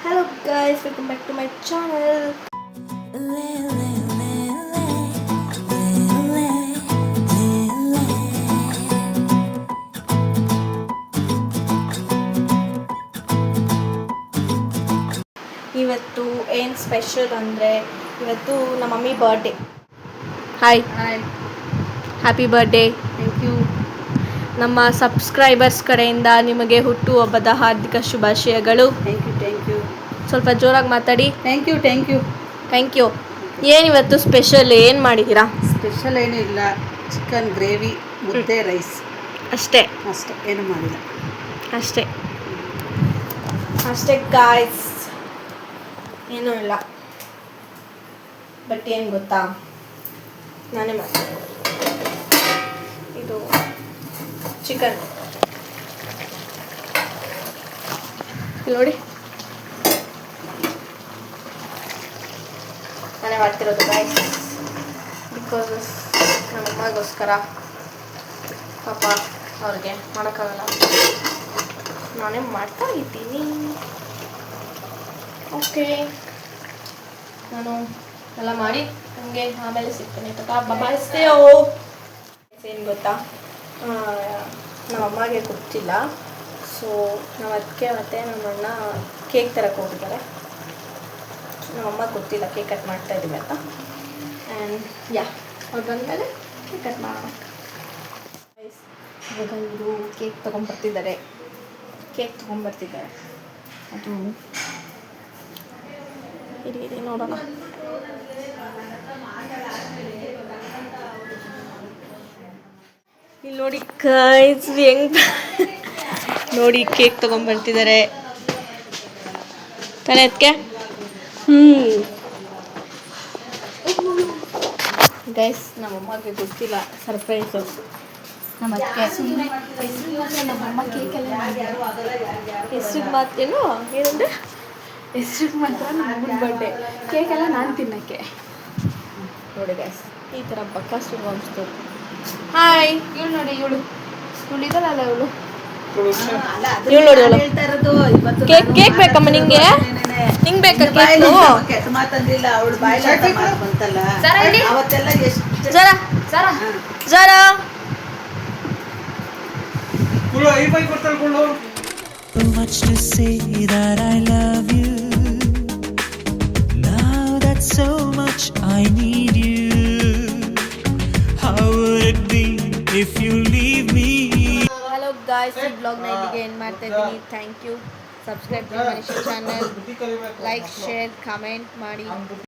Hello guys, welcome back to my channel. ಇವತ್ತು ಏನು special ಅಂದರೆ ಇವತ್ತು ನಮ್ಮ mummy birthday. Hi happy birthday. Thank you. ನಮ್ಮ ಸಬ್ಸ್ಕ್ರೈಬರ್ಸ್ ಕಡೆಯಿಂದ ನಿಮಗೆ ಹುಟ್ಟುಹಬ್ಬದ ಹಾರ್ದಿಕ ಶುಭಾಶಯಗಳು. Thank you. ಸ್ವಲ್ಪ ಜೋರಾಗಿ ಮಾತಾಡಿ. Thank you. ಏನಿವತ್ತು ಸ್ಪೆಷಲ್ ಏನು ಮಾಡಿದ್ದೀರಾ? ಸ್ಪೆಷಲ್ ಏನೂ ಇಲ್ಲ, ಚಿಕನ್ ಗ್ರೇವಿ, ಮುದ್ದೆ, ರೈಸ್ ಅಷ್ಟೇ ಏನು ಮಾಡಿಲ್ಲ. ಅಷ್ಟೇ ಗಾಯ್ಸ್, ಏನೂ ಇಲ್ಲ. ಬಟ್ ಏನು ಗೊತ್ತಾ, ನಾನೇ ಮಾಡ್ತೀನಿ. ಇದು ಚಿಕನ್ ನೋಡಿ, ನಾನೇ ಮಾಡ್ತಿರೋದು ಗಾಯ್ಸ್. ಬಿಕಾಸ್ ನಮ್ಮ ಅಮ್ಮಗೋಸ್ಕರ, ಪಾಪ ಅವ್ರಿಗೆ ಮಾಡೋಕ್ಕಾಗಲ್ಲ, ನಾನೇ ಮಾಡ್ತಾ ಇದ್ದೀನಿ. ಓಕೆ, ನಾನು ಎಲ್ಲ ಮಾಡಿ ನಮಗೆ ಆಮೇಲೆ ಸಿಗ್ತೇನೆ. ಬಾಯಿಸ್ತೇಯೋ. ಏನು ಗೊತ್ತಾ, ನಮ್ಮ ಅಮ್ಮಗೆ ಗೊತ್ತಿಲ್ಲ. ಸೊ ನಾವು ಅದಕ್ಕೆ ಮತ್ತು ನಮ್ಮ ಅಣ್ಣ ಕೇಕ್ ತರಕ್ಕೆ ಹೋಗಿದ್ದಾರೆ. ನಮ್ಮಮ್ಮ ಗೊತ್ತಿಲ್ಲ ಕೇಕ್ ಕಟ್ ಮಾಡ್ತಾ ಇದ್ದೀವಿ ಅಂತ. ಆ್ಯಂಡ್ ಅವ್ರು ಬಂದಮೇಲೆ ಕೇಕ್ ಕಟ್ ಮಾಡೋಣ. ಇವಾಗ ಇವರು ಕೇಕ್ ತೊಗೊಂಬರ್ತಿದ್ದಾರೆ. ಅದು ಇರಿ ನೋಡೋಣ. ಇಲ್ಲಿ ನೋಡಿ ಗೈಸ್, ಹೆಂಗ್ ನೋಡಿ ಕೇಕ್ ತೊಗೊಂಬರ್ತಿದ್ದಾರೆ ತಾನೇ ಅದಕ್ಕೆ. ಗೈಸ್, ನಮ್ಮಮ್ಮಗೆ ಗೊತ್ತಿಲ್ಲ ಸರ್ಪ್ರೈಸು. ನಮ್ಮ ಅದಕ್ಕೆ ನಮ್ಮಮ್ಮ ಕೇಕೆಲ್ಲ ಹೆಸ್ರಿಗೆ ಮಾತೇನು ಏನಂದರೆ ಹೆಸ್ರಿಗೆ ಮಾತ್ರ ನಮ್ಮ ಬರ್ಡೇ ಕೇಕೆಲ್ಲ ನಾನು ತಿನ್ನೋಕ್ಕೆ. ನೋಡಿ ಗೈಸ್, ಈ ಥರ ಬಕಾಸು ಅನಿಸ್ತು. ಹಾಯ್, ಇವಳು ನೋಡಿ, ಇವಳು ಸ್ಕೂಲಿದಲ್ಲ ಇವಳು ನೋಡಿ ಕೇಕ್ ಬೇಕಮ್ಮ ನಿಂಗೆ? ನಿಂಗೆ ಬೇಕಾ ಕೇಕು? ಜರಾ So much to say that I love you. Now that so much I need you. How would it be if you leave me? Hello guys, ಈ ಬ್ಲಾಗ್ನ ಇಲ್ಲಿಗೆ ಏನು ಮಾಡ್ತಾ ಇದ್ದೀನಿ. Thank you. ಸಬ್ಸ್ಕ್ರೈಬ್ ಮಾಡಿ ಚಾನಲ್, ಲೈಕ್, ಶೇರ್, ಕಮೆಂಟ್ ಮಾಡಿ.